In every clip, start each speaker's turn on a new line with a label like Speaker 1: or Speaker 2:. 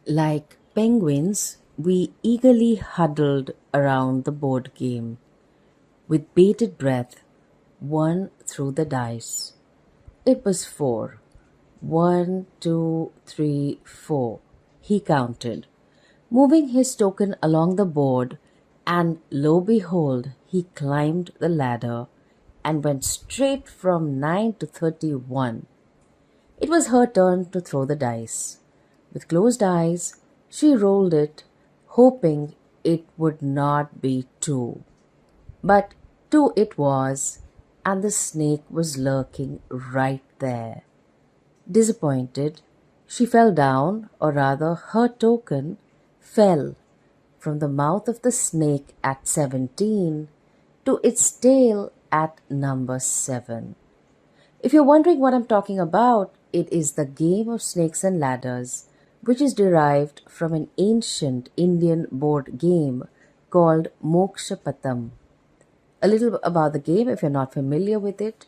Speaker 1: Like penguins, we eagerly huddled around the board game. With bated breath, one threw the dice. It was 4. 1, 2, 3, 4. He counted, moving his token along the board, and lo behold, he climbed the ladder and went straight from 9 to 31. It was her turn to throw the dice. With closed eyes, she rolled it, hoping it would not be 2. But 2 it was, and the snake was lurking right there. Disappointed, she fell down, or rather her token fell from the mouth of the snake at 17 to its tail at number 7. If you're wondering what I'm talking about, it is the game of snakes and ladders, which is derived from an ancient Indian board game called moksha. A little about the game if you're not familiar with it.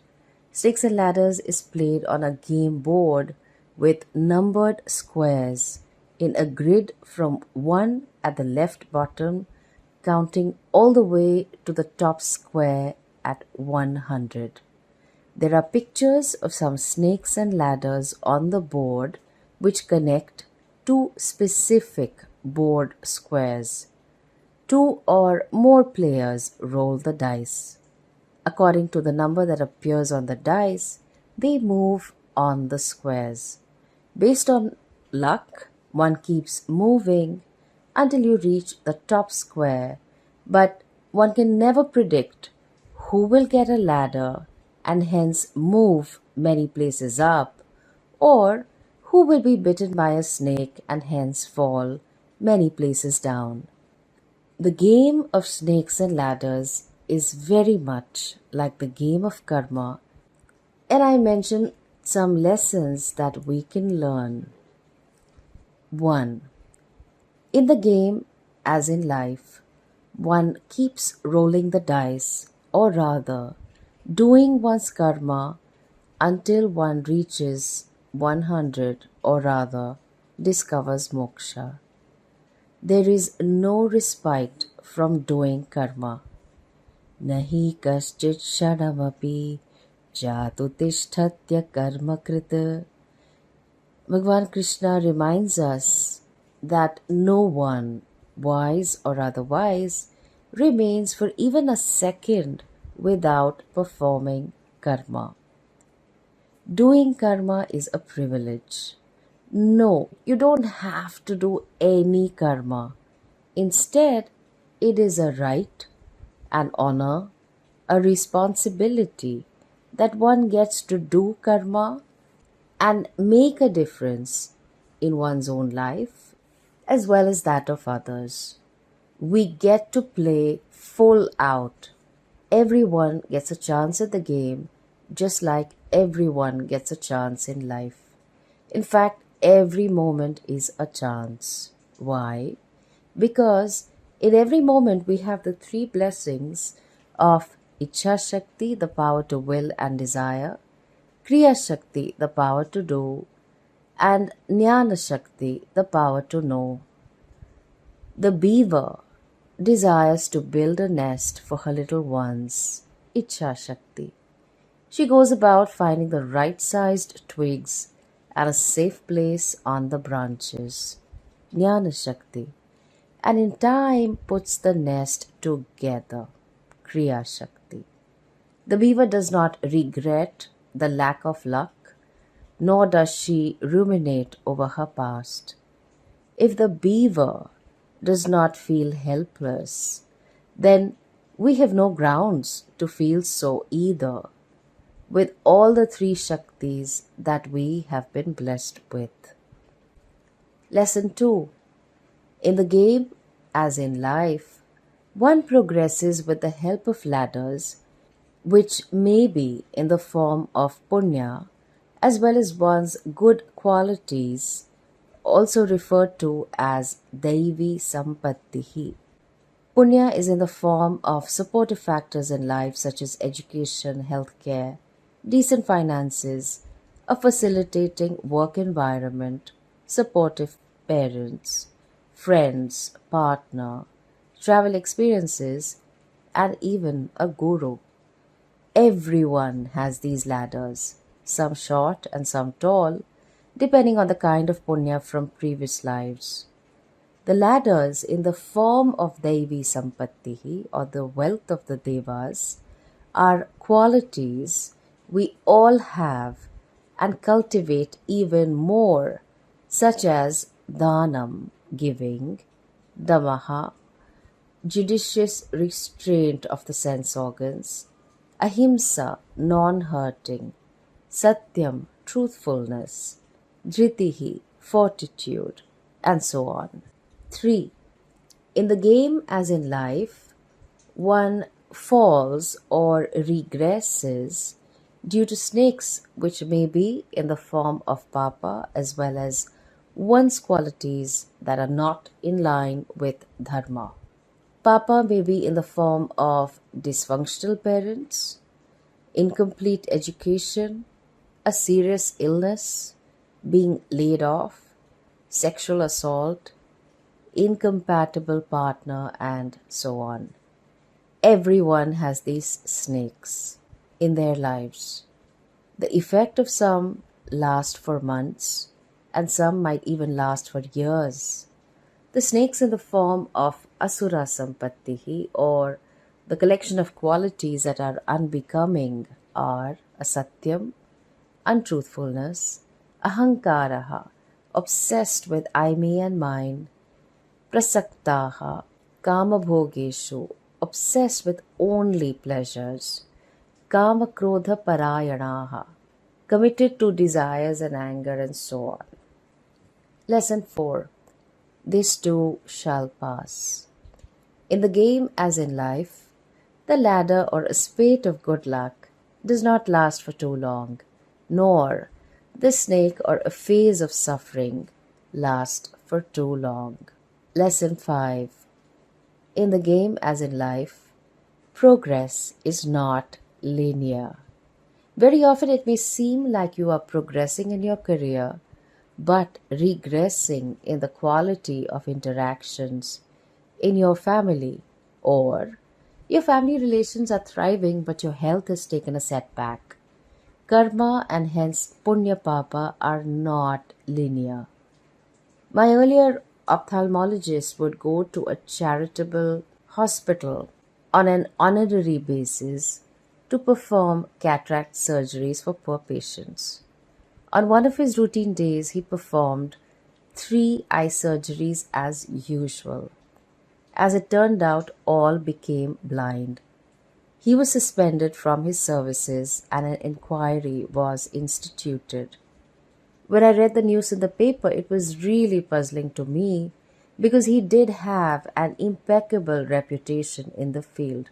Speaker 1: Snakes and Ladders is played on a game board with numbered squares in a grid from 1 at the left bottom, counting all the way to the top square at 100. There are pictures of some snakes and ladders on the board which connect two specific board squares. 2 or more players roll the dice. According to the number that appears on the dice, they move on the squares. Based on luck, one keeps moving until you reach the top square, but one can never predict who will get a ladder and hence move many places up, or who will be bitten by a snake and hence fall many places down. The game of snakes and ladders is very much like the game of karma, and I mention some lessons that we can learn. 1. In the game, as in life, one keeps rolling the dice, or rather, doing one's karma until one reaches 100, or rather, discovers moksha. There is no respite from doing karma. Nahi kaschit shanamapi jatu tishthatya karma krita. Bhagavan Krishna reminds us that no one, wise or otherwise, remains for even a second without performing karma. Doing karma is a privilege. No, you don't have to do any karma. Instead, it is a right, an honor, a responsibility that one gets to do karma and make a difference in one's own life as well as that of others. We get to play full out. Everyone gets a chance at the game, just like everyone gets a chance in life. In fact, every moment is a chance. Why? Because in every moment we have the 3 blessings of Ichha Shakti, the power to will and desire, Kriya Shakti, the power to do, and Jnana Shakti, the power to know. The beaver desires to build a nest for her little ones, Ichha Shakti. She goes about finding the right-sized twigs and a safe place on the branches, Jnana Shakti, and in time puts the nest together, Kriya Shakti. The beaver does not regret the lack of luck, nor does she ruminate over her past. If the beaver does not feel helpless, then we have no grounds to feel so either, with all the 3 Shaktis that we have been blessed with. Lesson 2. In the game, as in life, one progresses with the help of ladders, which may be in the form of punya, as well as one's good qualities, also referred to as daivi sampattih. Punya is in the form of supportive factors in life such as education, healthcare, decent finances, a facilitating work environment, supportive parents, friends, partner, travel experiences, and even a guru. Everyone has these ladders, some short and some tall, depending on the kind of punya from previous lives. The ladders in the form of daivi sampattih, or the wealth of the devas, are qualities we all have and cultivate even more, such as dhanam, giving, damaha, judicious restraint of the sense organs, ahimsa, non-hurting, satyam, truthfulness, dhritihi, fortitude, and so on. 3. In the game as in life, one falls or regresses due to snakes, which may be in the form of paapa as well as one's qualities that are not in line with dharma. Paapa may be in the form of dysfunctional parents, incomplete education, a serious illness, being laid off, sexual assault, incompatible partner, and so on. Everyone has these snakes in their lives. The effect of some last for months, and some might even last for years. The snakes in the form of asura sampattih, or the collection of qualities that are unbecoming, are asatyam, untruthfulness, ahankaraha, obsessed with I, me and mine, prasaktaha, kamabhogeshu, obsessed with only pleasures, kamakrodha parayanaha, committed to desires and anger, and so on. Lesson 4. This too shall pass. In the game as in life, the ladder or a spate of good luck does not last for too long, nor the snake or a phase of suffering last for too long. Lesson 5. In the game as in life, progress is not linear. Very often it may seem like you are progressing in your career, but regressing in the quality of interactions in your family, or your family relations are thriving but your health has taken a setback. Karma and hence punya paapa are not linear. My earlier ophthalmologist would go to a charitable hospital on an honorary basis to perform cataract surgeries for poor patients. On one of his routine days, he performed 3 eye surgeries as usual. As it turned out, all became blind. He was suspended from his services and an inquiry was instituted. When I read the news in the paper, it was really puzzling to me because he did have an impeccable reputation in the field.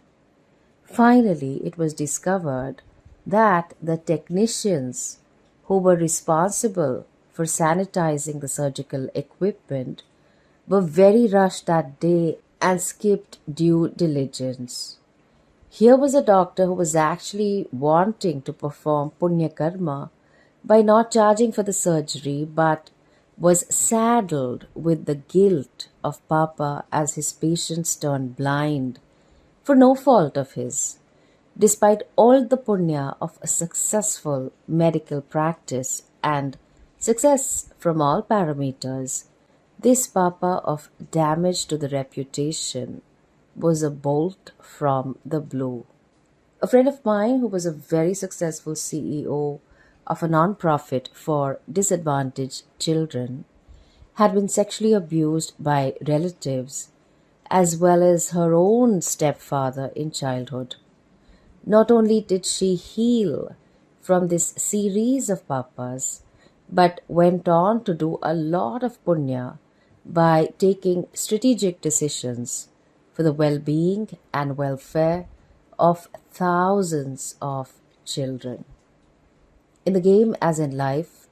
Speaker 1: Finally, it was discovered that the technicians who were responsible for sanitizing the surgical equipment were very rushed that day and skipped due diligence. Here was a doctor who was actually wanting to perform punya karma by not charging for the surgery, but was saddled with the guilt of paapa as his patients turned blind for no fault of his. Despite all the punya of a successful medical practice and success from all parameters, this paapa of damage to the reputation was a bolt from the blue. A friend of mine who was a very successful CEO of a non-profit for disadvantaged children had been sexually abused by relatives as well as her own stepfather in childhood. Not only did she heal from this series of papas, but went on to do a lot of punya by taking strategic decisions for the well-being and welfare of thousands of children. In the game as in life,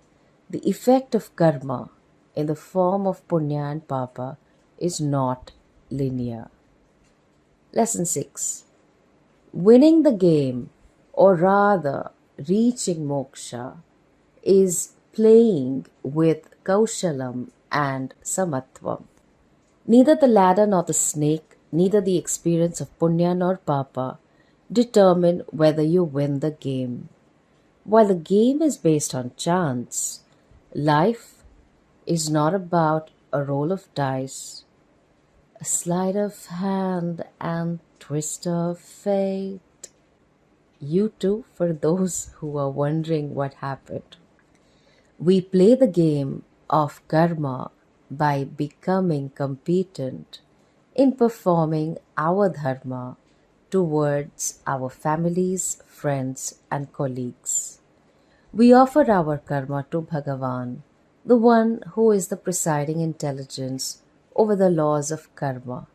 Speaker 1: the effect of karma in the form of punya and paapa is not linear. Lesson 6. Winning the game, or rather reaching moksha, is playing with kaushalam and samatvam. Neither the ladder nor the snake, neither the experience of punya nor paapa determine whether you win the game. While the game is based on chance, life is not about a roll of dice, a sleight of hand and twist of fate. You too, for those who are wondering what happened. We play the game of karma by becoming competent in performing our dharma towards our families, friends, and colleagues. We offer our karma to Bhagavan, the one who is the presiding intelligence over the laws of karma.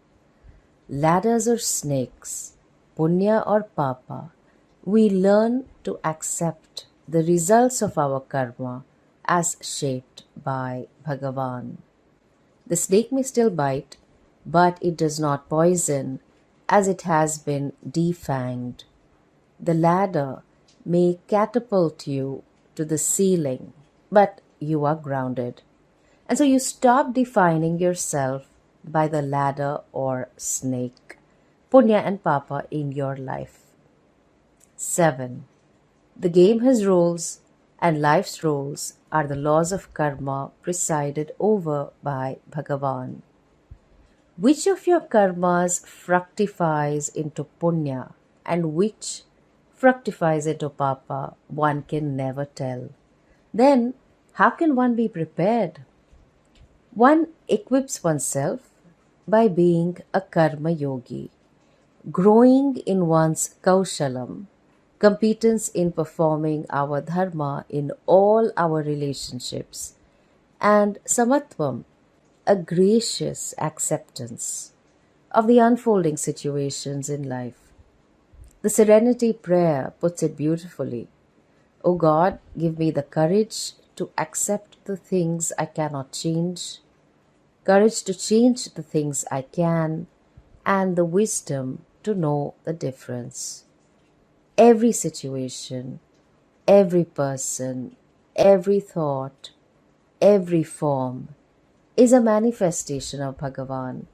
Speaker 1: Ladders or snakes, punya or paapa, we learn to accept the results of our karma as shaped by Bhagavan. The snake may still bite, but it does not poison as it has been defanged. The ladder may catapult you to the ceiling, but you are grounded. And so you stop defining yourself by the ladder or snake, punya and paapa in your life. 7. The game has rules, and life's rules are the laws of karma presided over by Bhagavan. Which of your karmas fructifies into punya and which fructifies into paapa, one can never tell. Then, how can one be prepared? One equips oneself by being a karma yogi, growing in one's kaushalam, competence in performing our dharma in all our relationships, and samatvam, a gracious acceptance of the unfolding situations in life. The Serenity Prayer puts it beautifully. O God, give me the courage to accept the things I cannot change, courage to change the things I can, and the wisdom to know the difference. Every situation, every person, every thought, every form is a manifestation of Bhagavan,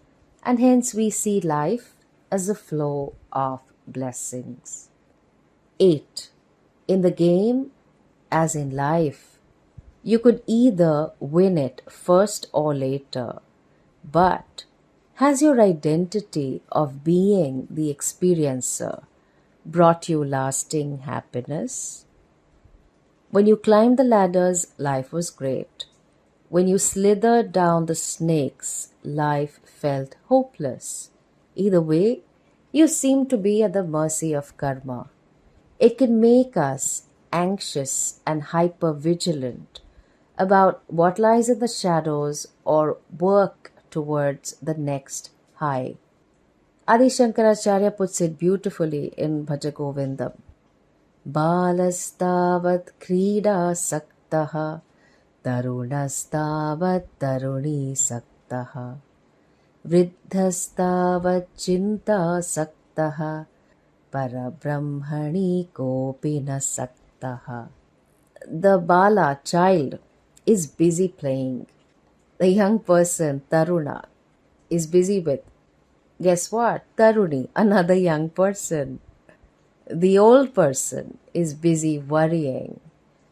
Speaker 1: and hence we see life as a flow of blessings. 8. In the game, as in life, you could either win it first or later, but has your identity of being the experiencer brought you lasting happiness? When you climbed the ladders, life was great. When you slithered down the snakes, life felt hopeless. Either way, you seem to be at the mercy of karma. It can make us anxious and hyper-vigilant about what lies in the shadows or work towards the next high. Adi Shankaracharya puts it beautifully in Bhaja Govindam. Balastavat krida saktaha tarunastavat taruni saktaha vriddhastavat chinta saktaha parabrahmani kopina saktaha. The Bala, child, is busy playing. The young person, Taruna, is busy with, guess what? Taruni, another young person. The old person is busy worrying.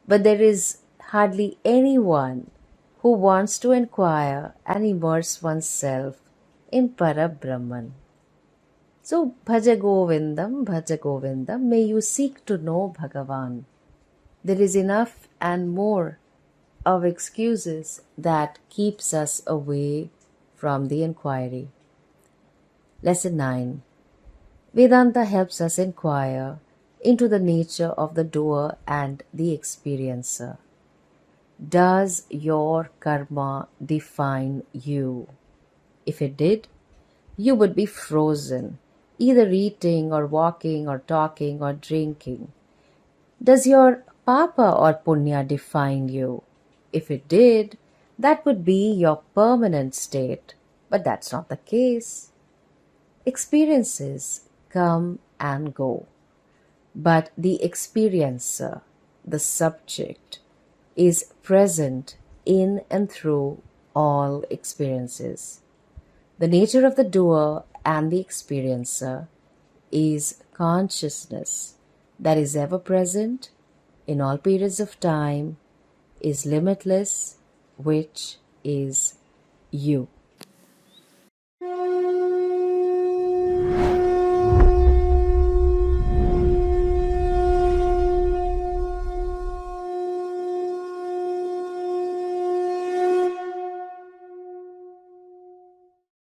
Speaker 1: But there is hardly anyone who wants to inquire and immerse oneself in Parabrahman. So, Bhaja Govindam, may you seek to know Bhagavan. There is enough and more of excuses that keeps us away from the inquiry. Lesson 9. Vedanta helps us inquire into the nature of the doer and the experiencer. Does your karma define you? If it did, you would be frozen, either eating or walking or talking or drinking. Does your paapa or punya define you? If it did, that would be your permanent state, but that's not the case. Experiences come and go, but the experiencer, the subject, is present in and through all experiences. The nature of the doer and the experiencer is consciousness that is ever present in all periods of time, is limitless, which is you.